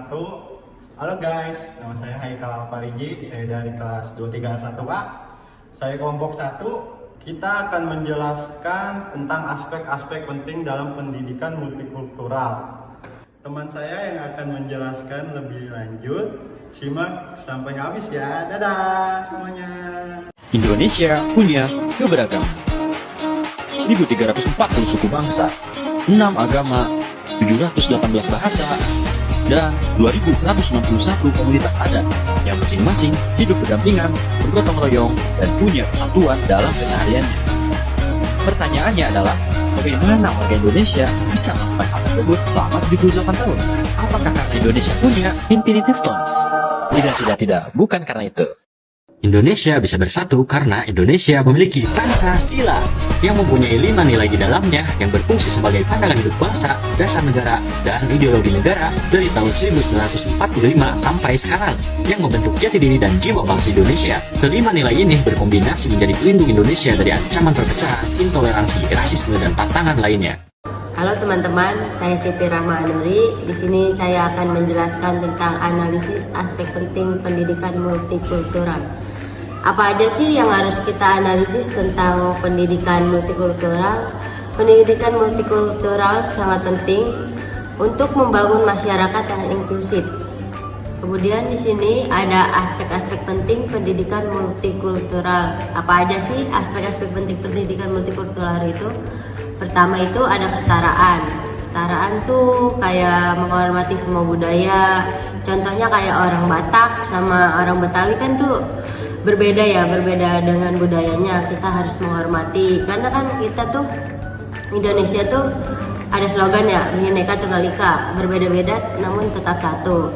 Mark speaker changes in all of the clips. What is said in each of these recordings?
Speaker 1: 1. Halo guys, nama saya Haikal Alfariji, saya dari kelas 23A1A. Saya kelompok 1. Kita akan menjelaskan tentang aspek-aspek penting dalam pendidikan multikultural. Teman saya yang akan menjelaskan lebih lanjut, simak sampai habis ya. Dadah semuanya.
Speaker 2: Indonesia punya keberagaman. 1340 suku bangsa, 6 agama, 718 bahasa, dan 2161 komunitas adat yang masing-masing hidup berdampingan, bergotong royong, dan punya kesatuan dalam kesehariannya. Pertanyaannya adalah, bagaimana warga Indonesia bisa melakukan hal tersebut selama 78 tahun? Apakah karena Indonesia punya Infinity Stones? Tidak, bukan karena itu.
Speaker 3: Indonesia bisa bersatu karena Indonesia memiliki Pancasila yang mempunyai 5 nilai di dalamnya yang berfungsi sebagai pandangan hidup bangsa, dasar negara, dan ideologi negara dari tahun 1945 sampai sekarang yang membentuk jati diri dan jiwa bangsa Indonesia. Kelima nilai ini berkombinasi menjadi pelindung Indonesia dari ancaman perpecahan, intoleransi, rasisme, dan tantangan lainnya.
Speaker 4: Halo teman-teman, saya Siti Rahma Anuri. Di sini saya akan menjelaskan tentang analisis aspek penting pendidikan multikultural. Apa aja sih yang harus kita analisis tentang pendidikan multikultural? Pendidikan multikultural sangat penting untuk membangun masyarakat yang inklusif. Kemudian di sini ada aspek-aspek penting pendidikan multikultural. Apa aja sih aspek-aspek penting pendidikan multikultural itu? Pertama itu ada kesetaraan. Kesetaraan tuh kayak menghormati semua budaya. Contohnya kayak orang Batak sama orang Betawi kan tuh berbeda dengan budayanya. Kita harus menghormati karena kan kita tuh Indonesia tuh ada slogan ya, Bhinneka Tunggal Ika, berbeda-beda namun tetap satu.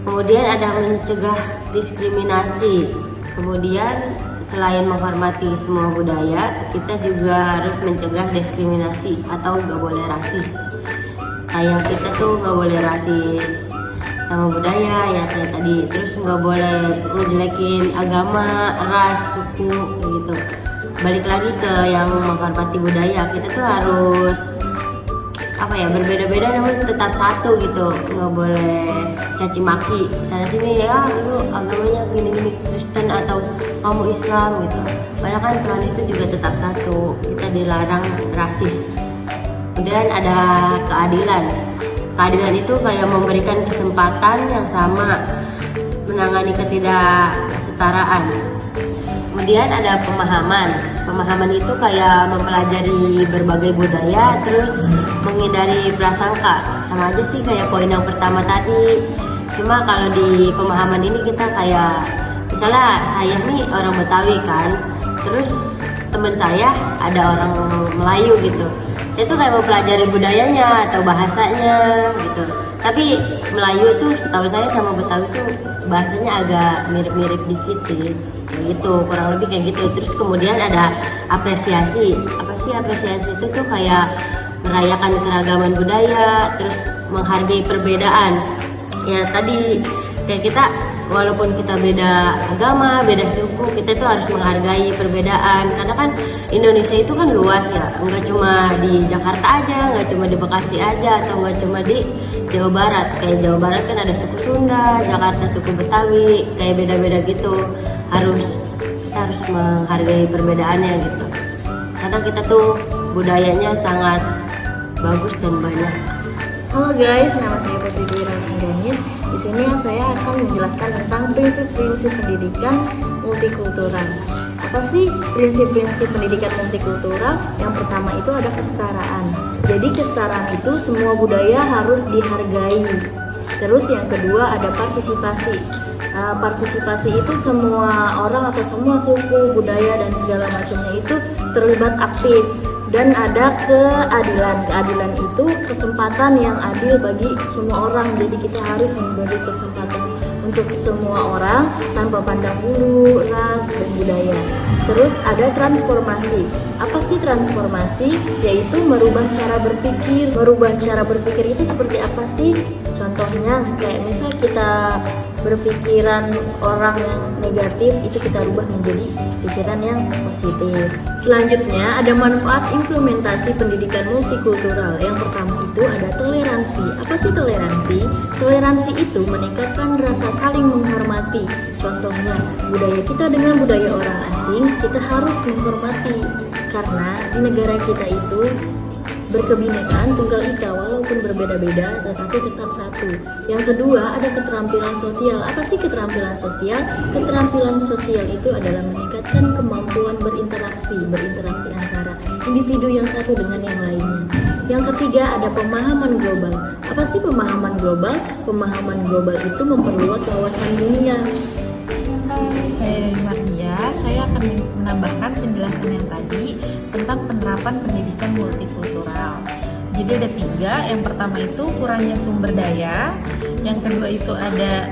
Speaker 4: Kemudian ada mencegah diskriminasi. Kemudian selain menghormati semua budaya, kita juga harus mencegah diskriminasi atau gak boleh rasis. Kayak kita tuh gak boleh rasis sama budaya ya kayak tadi. Terus gak boleh ngejelekin agama, ras, suku gitu. Balik lagi ke yang menghormati budaya, kita tuh harus berbeda-beda namun tetap satu gitu. Nggak boleh caci maki sana sini ya, lu agamanya gini-gini Kristen atau kamu Islam gitu. Padahal kan Tuhan itu juga tetap satu, kita dilarang rasis. Kemudian ada keadilan. Keadilan itu kayak memberikan kesempatan yang sama, menangani ketidaksetaraan. Kemudian ada pemahaman. Pemahaman itu kayak mempelajari berbagai budaya, terus menghindari prasangka. Sama aja sih kayak poin yang pertama tadi. Cuma kalau di pemahaman ini kita kayak, misalnya saya nih orang Betawi kan, terus teman saya ada orang Melayu gitu. Saya tuh kayak mempelajari budayanya atau bahasanya gitu. Tapi Melayu tuh setahu saya sama Betawi tuh bahasanya agak mirip-mirip dikit sih, kayak gitu, kurang lebih kayak gitu. Terus kemudian ada apresiasi. Apa sih apresiasi itu tuh kayak merayakan keragaman budaya, terus menghargai perbedaan. Ya tadi kayak kita walaupun kita beda agama, beda suku, kita tuh harus menghargai perbedaan. Karena kan Indonesia itu kan luas ya, nggak cuma di Jakarta aja, nggak cuma di Bekasi aja, atau nggak cuma di Jawa Barat. Kayak Jawa Barat kan ada suku Sunda, Jakarta suku Betawi, kayak beda-beda gitu. Kita harus menghargai perbedaannya gitu. Karena kita tuh budayanya sangat bagus dan banyak.
Speaker 5: Halo guys, nama saya Putri Dwi Ganis. Di sini saya akan menjelaskan tentang prinsip-prinsip pendidikan multikultural. Apa sih prinsip-prinsip pendidikan multikultural? Yang pertama itu ada kesetaraan. Jadi kesetaraan itu semua budaya harus dihargai. Terus yang kedua ada partisipasi. Partisipasi itu semua orang atau semua suku, budaya dan segala macamnya itu terlibat aktif. Dan ada keadilan. Keadilan itu kesempatan yang adil bagi semua orang. Jadi kita harus memberi kesempatan untuk semua orang tanpa pandang bulu, ras, dan budaya. Terus ada transformasi. Apa sih transformasi? Yaitu merubah cara berpikir. Merubah cara berpikir itu seperti apa sih? Contohnya kayak misal kita berpikiran orang yang negatif itu kita rubah menjadi pikiran yang positif. Selanjutnya ada manfaat implementasi pendidikan multikultural. Yang pertama itu ada toleransi. Apa sih toleransi? Toleransi itu meningkatkan rasa saling menghormati. Contohnya, budaya kita dengan budaya orang asing kita harus menghormati karena di negara kita itu berkebinekaan tunggal ika walaupun berbeda-beda tetapi tetap satu. Yang kedua ada keterampilan sosial. Apa sih keterampilan sosial? Keterampilan sosial itu adalah meningkatkan kemampuan berinteraksi antara individu yang satu dengan yang lainnya. Yang ketiga ada pemahaman global. Apa sih pemahaman global? Pemahaman global itu memperluas wawasan dunia.
Speaker 6: Saya Mardia, saya akan menambahkan penjelasan yang tadi tentang penerapan pendidikan multikultural. Jadi ada 3, yang pertama itu kurangnya sumber daya, yang kedua itu ada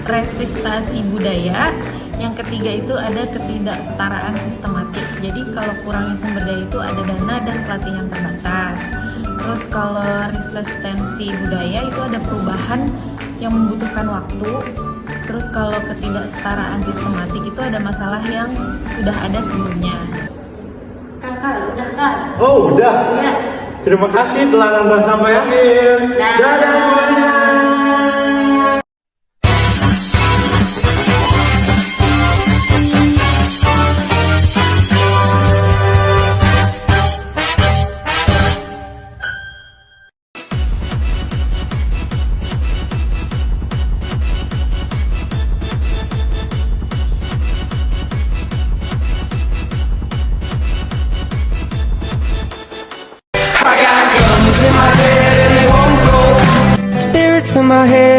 Speaker 6: resistasi budaya, yang ketiga itu ada ketidaksetaraan sistematik. Jadi kalau kurangnya sumber daya itu ada dana dan pelatihan terbatas. Terus kalau resistensi budaya itu ada perubahan yang membutuhkan waktu. Terus kalau ketidaksetaraan sistematik itu ada masalah yang sudah ada sebelumnya.
Speaker 4: Kakak, udah Kak?
Speaker 1: Oh, udah.
Speaker 4: Ya.
Speaker 1: Terima kasih telah nonton sampai akhir. Dadah semuanya.
Speaker 7: Spirits in my head